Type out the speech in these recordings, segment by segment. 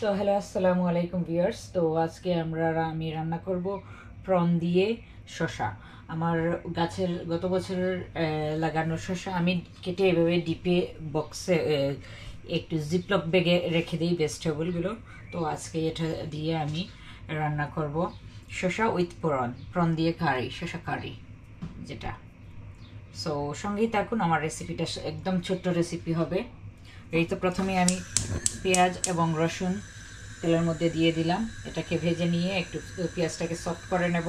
So hello আসসালামু আলাইকুম viewers. তো আজকে আমি রান্না করব প্রন দিয়ে শসা। আমার গাছের গত বছরের লাগানো শসা আমি কেটে এভাবে ডিপে বক্সে একটু জিপলক ব্যাগে রেখে দিই ভেজিটেবলগুলো। তো আজকে এটা দিয়ে আমি রান্না করব শসা উইথ প্রন দিয়ে কারি, শসা কারি যেটা। সো সঙ্গেই থাকুন, আমার রেসিপিটা একদম ছোট্ট রেসিপি হবে। এই তো প্রথমে আমি পেঁয়াজ এবং রসুন তেলের মধ্যে দিয়ে দিলাম। এটাকে ভেজে নিয়ে একটু পেঁয়াজটাকে সফট করে নেব।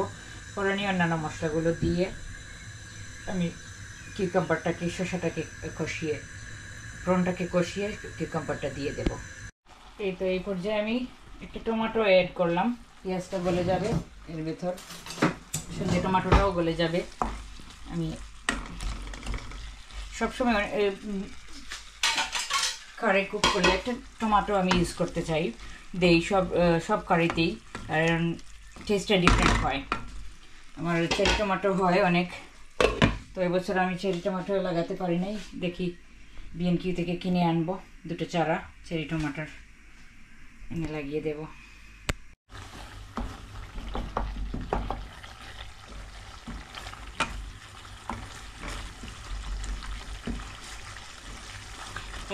করে নিয়ে অন্যান্য মশলাগুলো দিয়ে আমি কিউকাম্বারটাকে, শসাটাকে কষিয়ে, প্রনটাকে কষিয়ে কিউকাম্বারটা দিয়ে দেব। এই তো এই পর্যায়ে আমি একটু টমেটো অ্যাড করলাম। পেঁয়াজটা গলে যাবে এর ভেতর, সঙ্গে টমেটোটাও গলে যাবে। আমি সবসময় কারি কুক করলে একটা টমেটো আমি ইউজ করতে চাই, দেই সব কারিতেই, কারণ টেস্টটা ডিফারেন্ট হয়। আমার চেরি টমেটো হয় অনেক, তো এবছর আমি চেরি টমেটো লাগাতে পারি নাই। দেখি বিএনকিউ থেকে কিনে আনবো দুটো চারা চেরি টমেটোর, এনে লাগিয়ে দেব।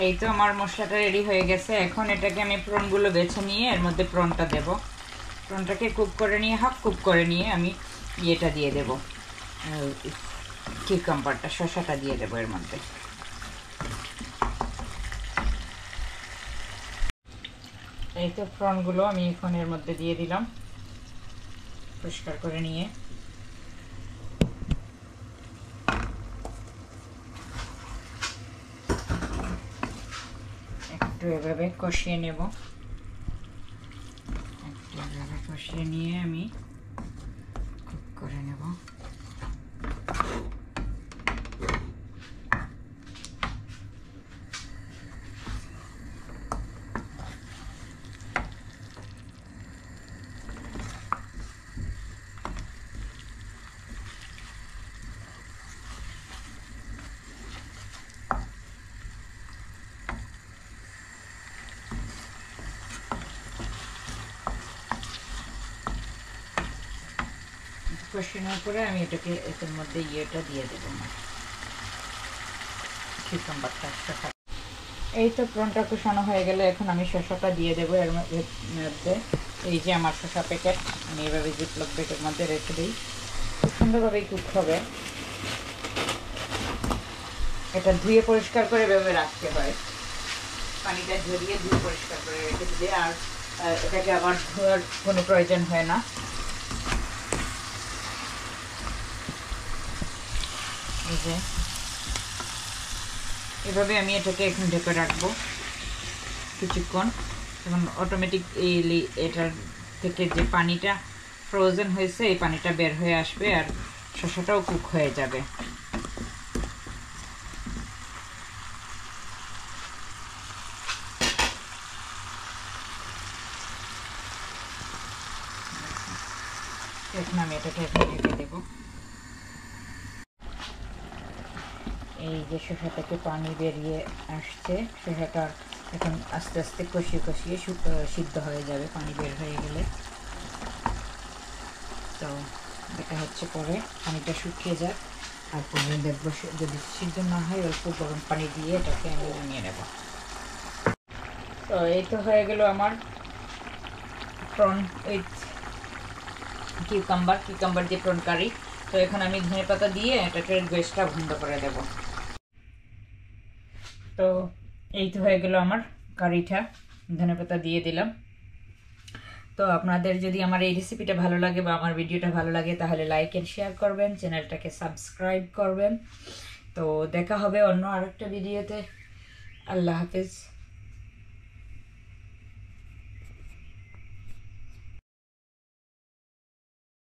এই তো আমার মশলাটা রেডি হয়ে গেছে। এখন এটাকে আমি প্রনগুলো বেছে নিয়ে এর মধ্যে প্রনটা দেব। প্রনটাকে কুক করে নিয়ে, হাফ কুক করে নিয়ে আমি ইয়েটা দিয়ে দেব, কিউকাম্বারটা, শসাটা দিয়ে দেবো এর মধ্যে। এই তো প্রনগুলো আমি এখন এর মধ্যে দিয়ে দিলাম পরিষ্কার করে নিয়ে। একটু এভাবে কষিয়ে নেব। একটু এভাবে কষিয়ে নিয়ে আমি কুক করে নেব। কষানোর পরে আমি এটাকে এর মধ্যে ইয়েটা দিয়ে দেবো, কিউকাম্বারটা। এই তো প্রনটা কষানো হয়ে গেলে এখন আমি শসাটা দিয়ে দেবো এর মধ্যে। এই যে আমার শসা প্যাকেট, আমি এইভাবে জিপলক প্যাকেটের মধ্যে রেখে দিই, খুব সুন্দরভাবেই কুক হবে। এটা ধুয়ে পরিষ্কার করে এভাবে রাখতে হয়, পানিটা ঝরিয়ে ধুয়ে পরিষ্কার করে রেখে দিলে আর এটাকে আবার ধোয়ার কোনো প্রয়োজন হয় না। এই যে এভাবে আমি এটাকে এখন ঢেকে রাখবো কিছুক্ষণ, এবং অটোমেটিক এটার থেকে যে পানিটা ফ্রোজেন হয়েছে এই পানিটা বের হয়ে আসবে আর শসাটাও কুক হয়ে যাবে। এখন আমি এটাকে এখন ঢেকে দেবো। এই যে শসা থেকে পানি বেরিয়ে আসছে, শসাটা এখন আস্তে আস্তে কষিয়ে কষিয়ে সিদ্ধ হয়ে যাবে পানি বের হয়ে গেলে। তো এটা হচ্ছে পরে পানিটা শুকিয়ে যাক, তারপরে দেখবো যদি সিদ্ধ না হয় অল্প গরম পানি দিয়ে এটাকে আমি নামিয়ে নেব। তো এই তো হয়ে গেল আমার প্রন উইথ কিউকাম্বার দিয়ে প্রন কারি। তো এখন আমি ধনেপাতা দিয়ে এটাকে গ্যাসটা বন্ধ করে দেব। তো এই তো হয়ে গেল আমার কারিটা, ধনেপাতা দিয়ে দিলাম। তো আপনাদের যদি আমার এই রেসিপিটা ভালো লাগে বা আমার ভিডিওটা ভালো লাগে তাহলে লাইক এন্ড শেয়ার করবেন, চ্যানেলটাকে সাবস্ক্রাইব করবেন। তো দেখা হবে অন্য আরেকটা ভিডিওতে। আল্লাহ হাফিজ।